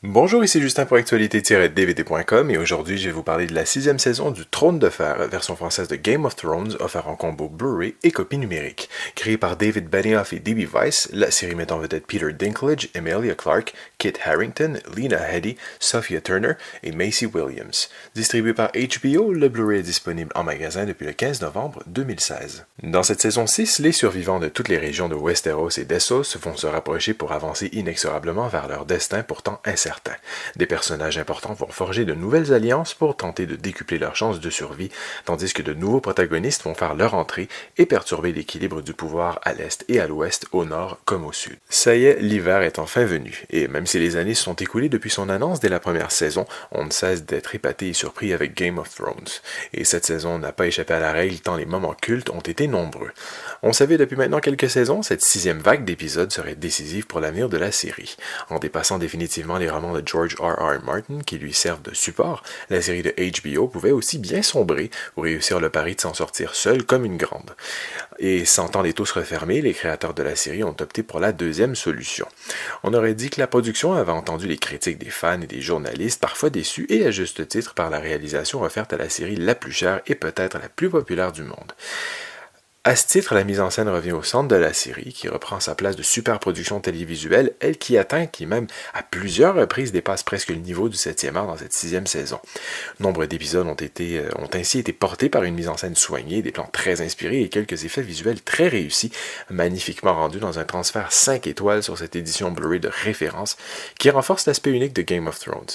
Bonjour, ici Justin pour actualité-dvd.com et aujourd'hui je vais vous parler de la 6e saison du Trône de Fer, version française de Game of Thrones, offert en combo Blu-ray et copie numérique. Créée par David Benioff et D.B. Weiss, la série met en vedette Peter Dinklage, Emilia Clarke, Kit Harington, Lena Headey, Sophia Turner et Macy Williams. Distribué par HBO, le Blu-ray est disponible en magasin depuis le 15 novembre 2016. Dans cette saison 6, les survivants de toutes les régions de Westeros et d'Essos vont se rapprocher pour avancer inexorablement vers leur destin pourtant incertain. Des personnages importants vont forger de nouvelles alliances pour tenter de décupler leurs chances de survie, tandis que de nouveaux protagonistes vont faire leur entrée et perturber l'équilibre du pouvoir à l'est et à l'ouest, au nord comme au sud. Ça y est, l'hiver est enfin venu, et même si les années se sont écoulées depuis son annonce dès la première saison, on ne cesse d'être épaté et surpris avec Game of Thrones. Et cette saison n'a pas échappé à la règle tant les moments cultes ont été nombreux. On savait depuis maintenant quelques saisons, cette 6e vague d'épisodes serait décisive pour l'avenir de la série. En dépassant définitivement les romans de George R.R. Martin qui lui servent de support, la série de HBO pouvait aussi bien sombrer ou réussir le pari de s'en sortir seule comme une grande. Et sentant les taux se refermer, les créateurs de la série ont opté pour la deuxième solution. On aurait dit que la production avait entendu les critiques des fans et des journalistes, parfois déçus et à juste titre par la réalisation offerte à la série la plus chère et peut-être la plus populaire du monde. À ce titre, la mise en scène revient au centre de la série, qui reprend sa place de superproduction télévisuelle, elle qui atteint, qui même à plusieurs reprises dépasse presque le niveau du 7e art dans cette 6e saison. Nombre d'épisodes ont ainsi été portés par une mise en scène soignée, des plans très inspirés et quelques effets visuels très réussis, magnifiquement rendus dans un transfert 5 étoiles sur cette édition Blu-ray de référence, qui renforce l'aspect unique de Game of Thrones.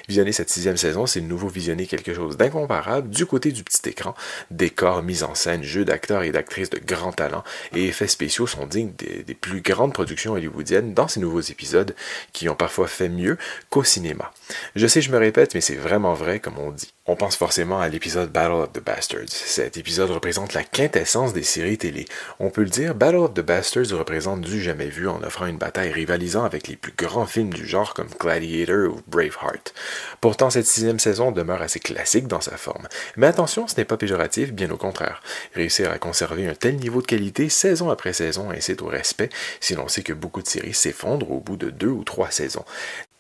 Visionner cette 6e saison, c'est de nouveau visionner quelque chose d'incomparable du côté du petit écran, décors, mise en scène, jeux d'acteurs et d'actrices de grands talents et effets spéciaux sont dignes des plus grandes productions hollywoodiennes dans ces nouveaux épisodes qui ont parfois fait mieux qu'au cinéma. Je sais, je me répète, mais c'est vraiment vrai comme on dit. On pense forcément à l'épisode Battle of the Bastards. Cet épisode représente la quintessence des séries télé. On peut le dire, Battle of the Bastards représente du jamais vu en offrant une bataille rivalisant avec les plus grands films du genre comme Gladiator ou Braveheart. Pourtant, cette 6e saison demeure assez classique dans sa forme. Mais attention, ce n'est pas péjoratif, bien au contraire. Réussir à conserver un tel niveau de qualité saison après saison incite au respect si l'on sait que beaucoup de séries s'effondrent au bout de 2 ou 3 saisons.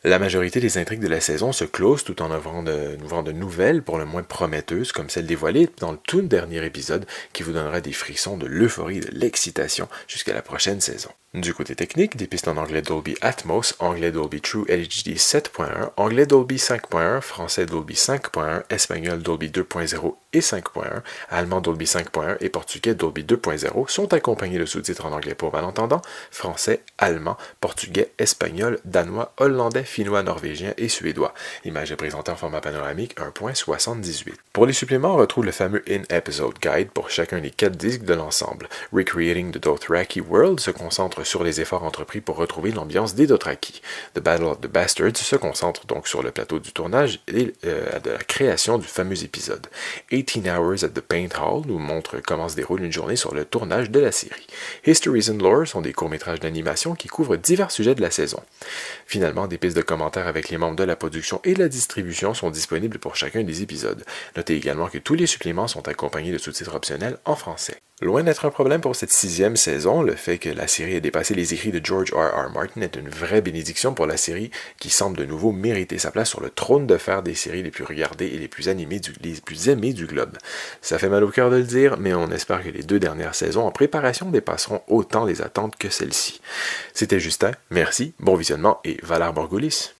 La majorité des intrigues de la saison se closent tout en ouvrant de nouvelles pour le moins prometteuses, comme celle dévoilée dans le tout dernier épisode qui vous donnera des frissons de l'euphorie et de l'excitation jusqu'à la prochaine saison. Du côté technique, des pistes en anglais Dolby Atmos, anglais Dolby True HD 7.1, anglais Dolby 5.1, français Dolby 5.1, espagnol Dolby 2.0 et 5.1, allemand Dolby 5.1 et portugais Dolby 2.0 sont accompagnés de sous-titres en anglais pour malentendants, français, allemand, portugais, espagnol, danois, hollandais, finnois, norvégien et suédois. L'image est présentée en format panoramique 1.78. Pour les suppléments, on retrouve le fameux In-Episode Guide pour chacun des 4 disques de l'ensemble. Recreating the Dothraki World se concentre sur les efforts entrepris pour retrouver l'ambiance des Dothraki. The Battle of the Bastards se concentre donc sur le plateau du tournage et de la création du fameux épisode. 18 Hours at the Paint Hall nous montre comment se déroule une journée sur le tournage de la série. Histories and Lore sont des courts-métrages d'animation qui couvrent divers sujets de la saison. Finalement, des pistes de commentaires avec les membres de la production et de la distribution sont disponibles pour chacun des épisodes. Notez également que tous les suppléments sont accompagnés de sous-titres optionnels en français. Loin d'être un problème pour cette 6e saison, le fait que la série ait dépassé les écrits de George R.R. Martin est une vraie bénédiction pour la série qui semble de nouveau mériter sa place sur le trône de fer des séries les plus regardées et les plus aimées du globe. Ça fait mal au cœur de le dire, mais on espère que les 2 dernières saisons en préparation dépasseront autant les attentes que celle-ci. C'était Justin, merci, bon visionnement et Valar Morghulis.